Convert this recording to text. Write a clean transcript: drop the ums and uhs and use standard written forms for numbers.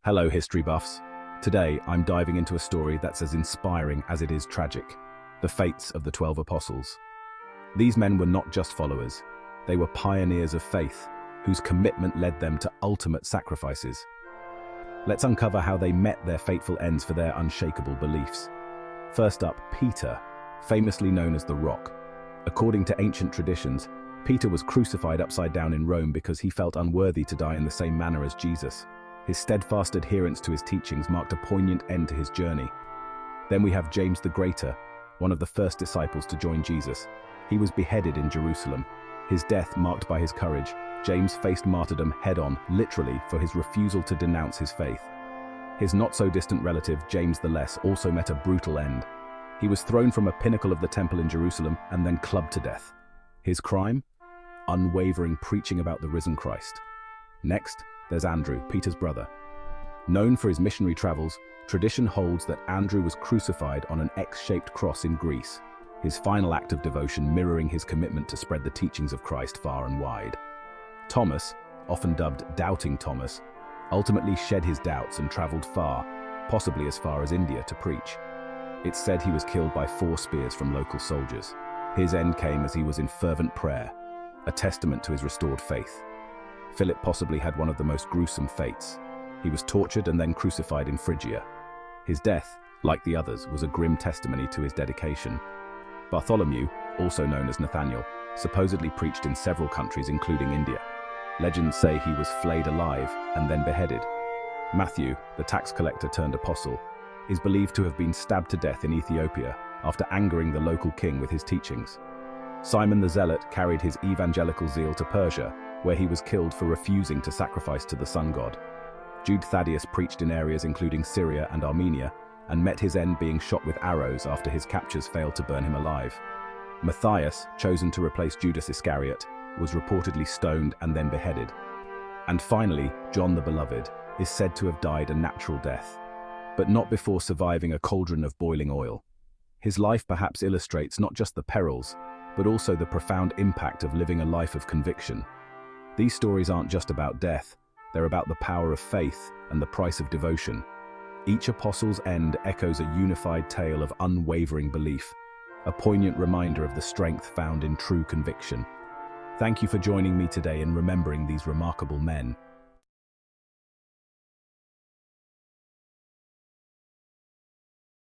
Hello, history buffs. Today, I'm diving into a story that's as inspiring as it is tragic: the fates of the 12 apostles. These men were not just followers, they were pioneers of faith, whose commitment led them to ultimate sacrifices. Let's uncover how they met their fateful ends for their unshakable beliefs. First up, Peter, famously known as the Rock. According to ancient traditions, Peter was crucified upside down in Rome because he felt unworthy to die in the same manner as Jesus. His steadfast adherence to his teachings marked a poignant end to his journey. Then we have James the Greater, one of the first disciples to join Jesus. He was beheaded in Jerusalem. His death marked by his courage. James faced martyrdom head-on, literally, for his refusal to denounce his faith. His not-so-distant relative, James the Less, also met a brutal end. He was thrown from a pinnacle of the temple in Jerusalem and then clubbed to death. His crime? Unwavering preaching about the risen Christ. Next, there's Andrew, Peter's brother. Known for his missionary travels, tradition holds that Andrew was crucified on an X-shaped cross in Greece, his final act of devotion mirroring his commitment to spread the teachings of Christ far and wide. Thomas, often dubbed Doubting Thomas, ultimately shed his doubts and traveled far, possibly as far as India, to preach. It's said he was killed by 4 spears from local soldiers. His end came as he was in fervent prayer, a testament to his restored faith. Philip possibly had one of the most gruesome fates. He was tortured and then crucified in Phrygia. His death, like the others, was a grim testimony to his dedication. Bartholomew, also known as Nathaniel, supposedly preached in several countries including India. Legends say he was flayed alive and then beheaded. Matthew, the tax collector turned apostle, is believed to have been stabbed to death in Ethiopia after angering the local king with his teachings. Simon the Zealot carried his evangelical zeal to Persia, where he was killed for refusing to sacrifice to the sun god. Jude Thaddeus preached in areas including Syria and Armenia, and met his end being shot with arrows after his captors failed to burn him alive. Matthias, chosen to replace Judas Iscariot, was reportedly stoned and then beheaded. And finally, John the Beloved is said to have died a natural death, but not before surviving a cauldron of boiling oil. His life perhaps illustrates not just the perils, but also the profound impact of living a life of conviction. These stories aren't just about death, they're about the power of faith and the price of devotion. Each apostle's end echoes a unified tale of unwavering belief, a poignant reminder of the strength found in true conviction. Thank you for joining me today in remembering these remarkable men.